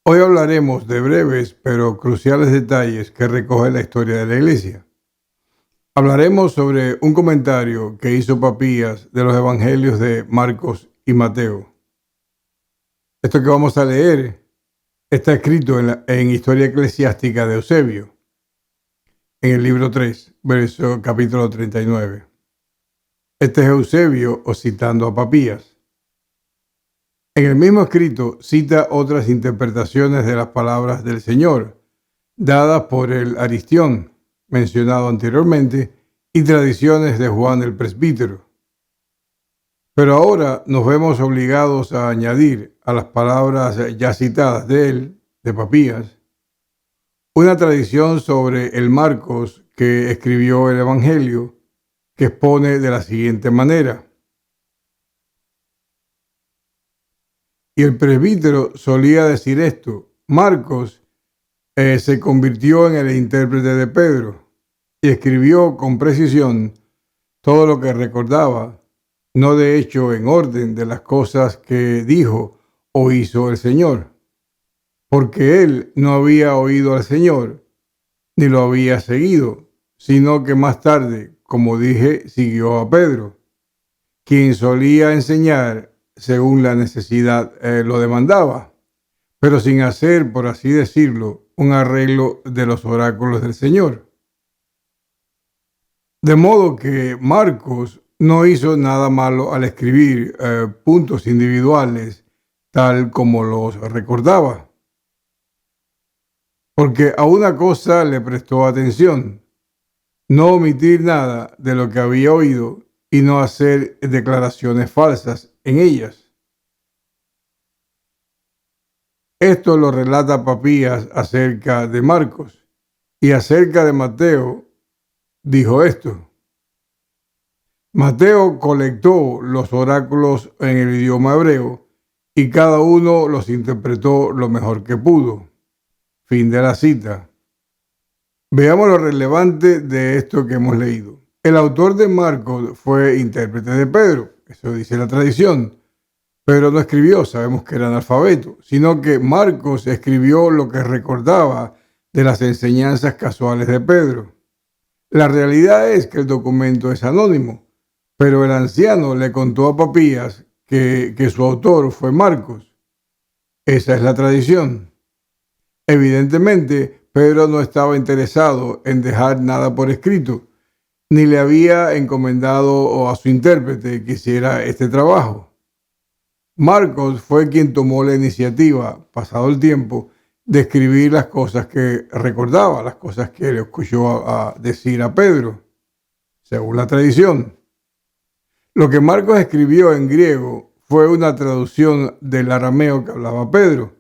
Hoy hablaremos de breves pero cruciales detalles que recoge la historia de la Iglesia. Hablaremos sobre un comentario que hizo Papías de los evangelios de Marcos y Mateo. Esto que vamos a leer está escrito en Historia Eclesiástica de Eusebio, en el libro 3, capítulo 39. Este es Eusebio o citando a Papías. En el mismo escrito cita otras interpretaciones de las palabras del Señor, dadas por el Aristión, mencionado anteriormente, y tradiciones de Juan el Presbítero. Pero ahora nos vemos obligados a añadir a las palabras ya citadas de él, de Papías, una tradición sobre el Marcos que escribió el Evangelio, que expone de la siguiente manera. Y el presbítero solía decir esto: Marcos se convirtió en el intérprete de Pedro y escribió con precisión todo lo que recordaba, no de hecho en orden de las cosas que dijo o hizo el Señor, porque él no había oído al Señor ni lo había seguido, sino que más tarde, como dije, siguió a Pedro, quien solía enseñar según la necesidad lo demandaba, pero sin hacer, por así decirlo, un arreglo de los oráculos del Señor. De modo que Marcos no hizo nada malo al escribir puntos individuales tal como los recordaba, porque a una cosa le prestó atención: no omitir nada de lo que había oído y no hacer declaraciones falsas en ellas. Esto lo relata Papías acerca de Marcos, y acerca de Mateo dijo esto: Mateo colectó los oráculos en el idioma hebreo y cada uno los interpretó lo mejor que pudo. Fin de la cita. Veamos lo relevante de esto que hemos leído. El autor de Marcos fue intérprete de Pedro, eso dice la tradición, pero no escribió, sabemos que era analfabeto, sino que Marcos escribió lo que recordaba de las enseñanzas casuales de Pedro. La realidad es que el documento es anónimo, pero el anciano le contó a Papías que su autor fue Marcos. Esa es la tradición. Evidentemente, Pedro no estaba interesado en dejar nada por escrito, ni le había encomendado a su intérprete que hiciera este trabajo. Marcos fue quien tomó la iniciativa, pasado el tiempo, de escribir las cosas que recordaba, las cosas que le escuchó a decir a Pedro, según la tradición. Lo que Marcos escribió en griego fue una traducción del arameo que hablaba Pedro.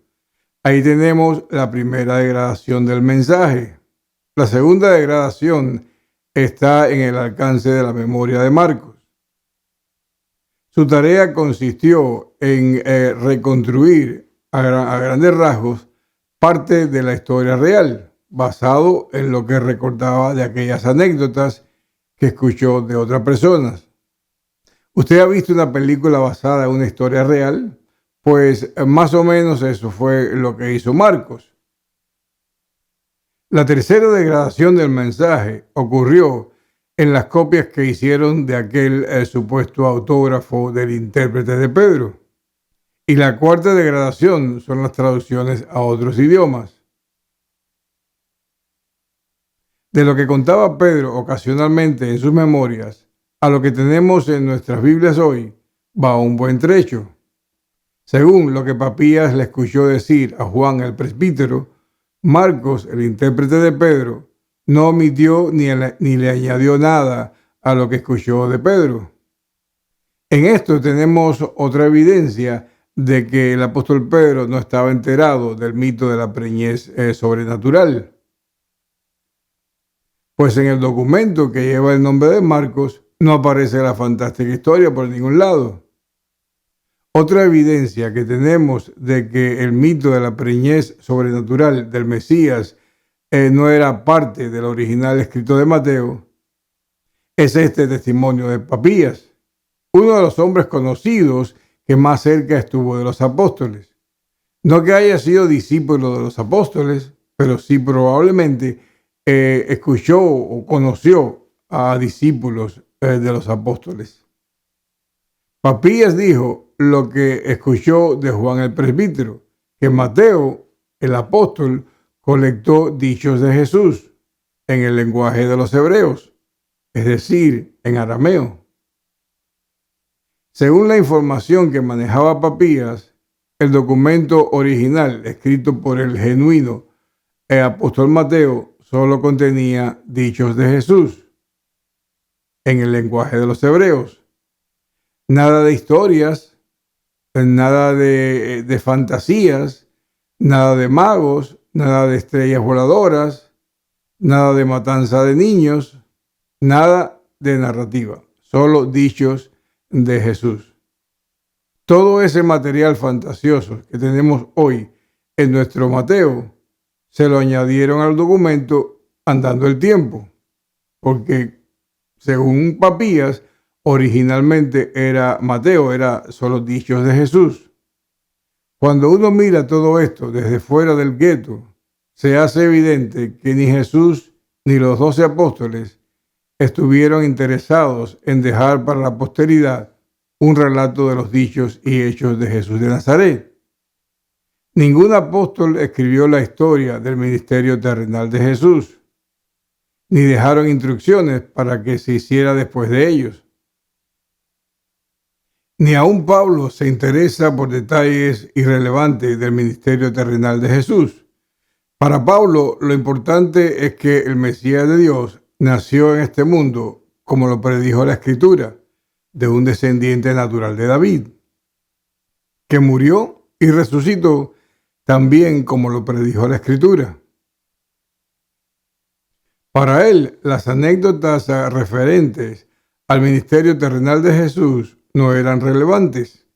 Ahí tenemos la primera degradación del mensaje. La segunda degradación está en el alcance de la memoria de Marcos. Su tarea consistió en reconstruir a grandes rasgos parte de la historia real, basado en lo que recordaba de aquellas anécdotas que escuchó de otras personas. ¿Usted ha visto una película basada en una historia real? Pues más o menos eso fue lo que hizo Marcos. La tercera degradación del mensaje ocurrió en las copias que hicieron de aquel supuesto autógrafo del intérprete de Pedro. Y la cuarta degradación son las traducciones a otros idiomas. De lo que contaba Pedro ocasionalmente en sus memorias a lo que tenemos en nuestras Biblias hoy, va un buen trecho. Según lo que Papías le escuchó decir a Juan el presbítero, Marcos, el intérprete de Pedro, no omitió ni le añadió nada a lo que escuchó de Pedro. En esto tenemos otra evidencia de que el apóstol Pedro no estaba enterado del mito de la preñez sobrenatural. Pues en el documento que lleva el nombre de Marcos no aparece la fantástica historia por ningún lado. Otra evidencia que tenemos de que el mito de la preñez sobrenatural del Mesías no era parte del original escrito de Mateo es este testimonio de Papías, uno de los hombres conocidos que más cerca estuvo de los apóstoles. No que haya sido discípulo de los apóstoles, pero sí probablemente escuchó o conoció a discípulos de los apóstoles. Papías dijo lo que escuchó de Juan el presbítero, que Mateo, el apóstol, colectó dichos de Jesús en el lenguaje de los hebreos, es decir, en arameo. Según la información que manejaba Papías, el documento original escrito por el genuino apóstol Mateo solo contenía dichos de Jesús en el lenguaje de los hebreos. Nada de historias, nada de fantasías, nada de magos, nada de estrellas voladoras, nada de matanza de niños, nada de narrativa, solo dichos de Jesús. Todo ese material fantasioso que tenemos hoy en nuestro Mateo se lo añadieron al documento andando el tiempo, porque según Papías, originalmente era Mateo, era solo dichos de Jesús. Cuando uno mira todo esto desde fuera del gueto, se hace evidente que ni Jesús ni los 12 apóstoles estuvieron interesados en dejar para la posteridad un relato de los dichos y hechos de Jesús de Nazaret. Ningún apóstol escribió la historia del ministerio terrenal de Jesús, ni dejaron instrucciones para que se hiciera después de ellos. Ni aun Pablo se interesa por detalles irrelevantes del ministerio terrenal de Jesús. Para Pablo, lo importante es que el Mesías de Dios nació en este mundo, como lo predijo la Escritura, de un descendiente natural de David, que murió y resucitó también como lo predijo la Escritura. Para él, las anécdotas referentes al ministerio terrenal de Jesús no eran relevantes.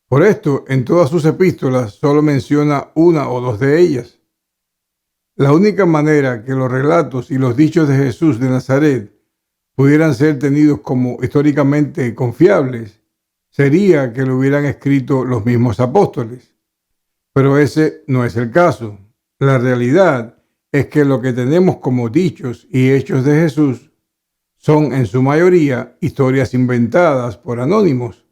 Por esto, en todas sus epístolas solo menciona una o dos de ellas. La única manera que los relatos y los dichos de Jesús de Nazaret pudieran ser tenidos como históricamente confiables sería que lo hubieran escrito los mismos apóstoles. Pero ese no es el caso. La realidad es que lo que tenemos como dichos y hechos de Jesús son en su mayoría historias inventadas por anónimos,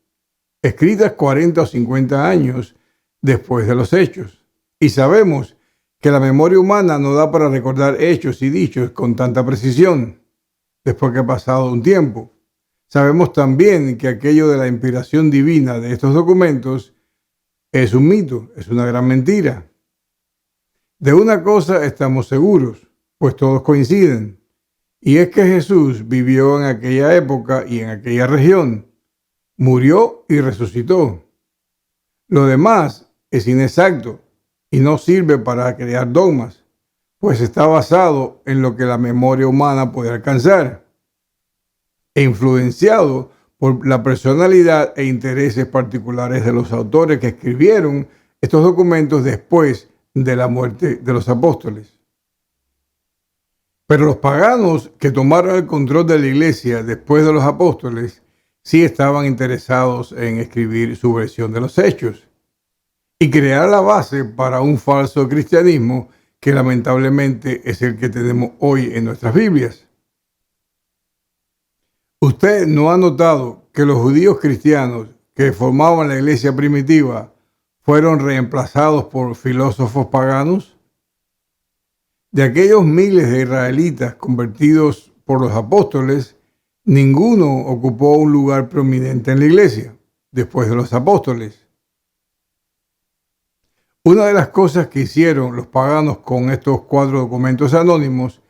escritas 40 o 50 años después de los hechos. Y sabemos que la memoria humana no da para recordar hechos y dichos con tanta precisión después que ha pasado un tiempo. Sabemos también que aquello de la inspiración divina de estos documentos es un mito, es una gran mentira. De una cosa estamos seguros, pues todos coinciden, y es que Jesús vivió en aquella época y en aquella región, murió y resucitó. Lo demás es inexacto y no sirve para crear dogmas, pues está basado en lo que la memoria humana puede alcanzar, e influenciado por la personalidad e intereses particulares de los autores que escribieron estos documentos después de la muerte de los apóstoles. Pero los paganos que tomaron el control de la iglesia después de los apóstoles sí estaban interesados en escribir su versión de los hechos y crear la base para un falso cristianismo que lamentablemente es el que tenemos hoy en nuestras Biblias. ¿Usted no ha notado que los judíos cristianos que formaban la iglesia primitiva fueron reemplazados por filósofos paganos? De aquellos miles de israelitas convertidos por los apóstoles, ninguno ocupó un lugar prominente en la iglesia después de los apóstoles. Una de las cosas que hicieron los paganos con estos 4 documentos anónimos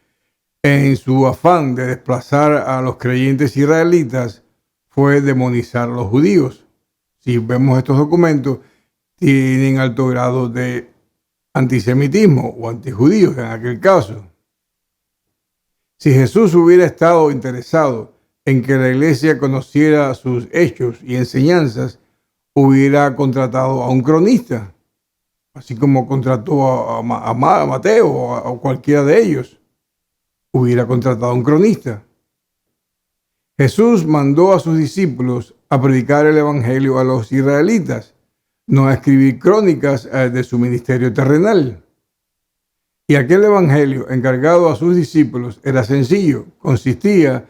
en su afán de desplazar a los creyentes israelitas fue demonizar a los judíos. Si vemos estos documentos, tienen alto grado de antisemitismo o antijudíos en aquel caso. Si Jesús hubiera estado interesado en que la iglesia conociera sus hechos y enseñanzas, hubiera contratado a un cronista, así como contrató a Mateo o a cualquiera de ellos. Hubiera contratado a un cronista. Jesús mandó a sus discípulos a predicar el evangelio a los israelitas, no a escribir crónicas de su ministerio terrenal. Y aquel evangelio encargado a sus discípulos era sencillo, consistía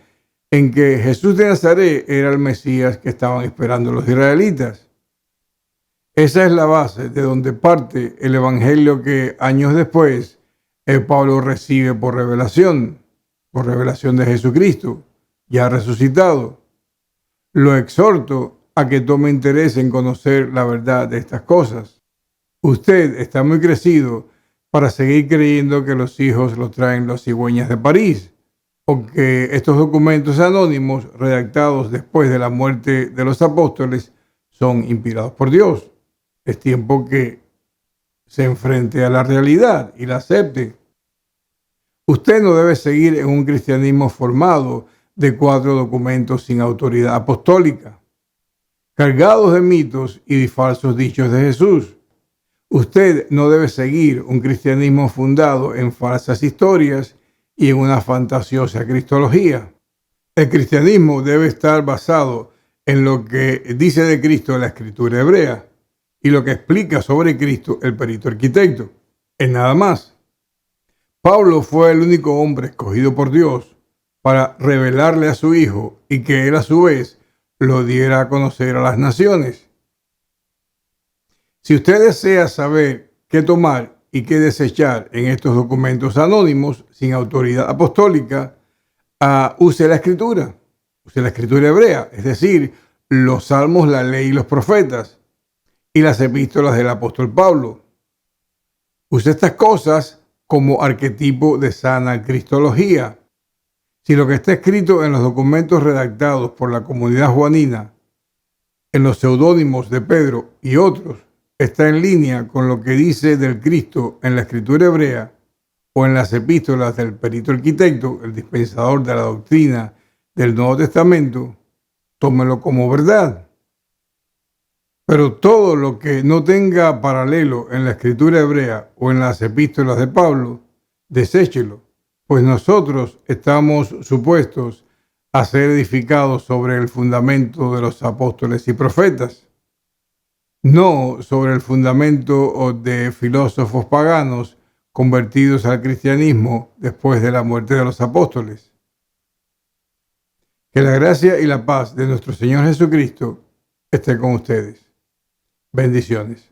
en que Jesús de Nazaret era el Mesías que estaban esperando los israelitas. Esa es la base de donde parte el evangelio que años después Pablo recibe por revelación de Jesucristo, ya resucitado. Lo exhorto a que tome interés en conocer la verdad de estas cosas. Usted está muy crecido para seguir creyendo que los hijos los traen los cigüeñas de París, o que estos documentos anónimos redactados después de la muerte de los apóstoles son inspirados por Dios. Es tiempo que se enfrente a la realidad y la acepte. Usted no debe seguir en un cristianismo formado de 4 documentos sin autoridad apostólica, cargados de mitos y de falsos dichos de Jesús. Usted no debe seguir un cristianismo fundado en falsas historias y en una fantasiosa cristología. El cristianismo debe estar basado en lo que dice de Cristo la Escritura hebrea y lo que explica sobre Cristo el perito arquitecto. En nada más. Pablo fue el único hombre escogido por Dios para revelarle a su Hijo y que él a su vez lo diera a conocer a las naciones. Si usted desea saber qué tomar y qué desechar en estos documentos anónimos sin autoridad apostólica, use la Escritura. Use la Escritura hebrea, es decir, los salmos, la ley y los profetas, y las epístolas del apóstol Pablo. Use estas cosas como arquetipo de sana cristología. Si lo que está escrito en los documentos redactados por la comunidad juanina, en los seudónimos de Pedro y otros, está en línea con lo que dice del Cristo en la Escritura hebrea o en las epístolas del perito arquitecto, el dispensador de la doctrina del Nuevo Testamento, tómelo como verdad. Pero todo lo que no tenga paralelo en la Escritura hebrea o en las epístolas de Pablo, deséchelo, pues nosotros estamos supuestos a ser edificados sobre el fundamento de los apóstoles y profetas, no sobre el fundamento de filósofos paganos convertidos al cristianismo después de la muerte de los apóstoles. Que la gracia y la paz de nuestro Señor Jesucristo esté con ustedes. Bendiciones.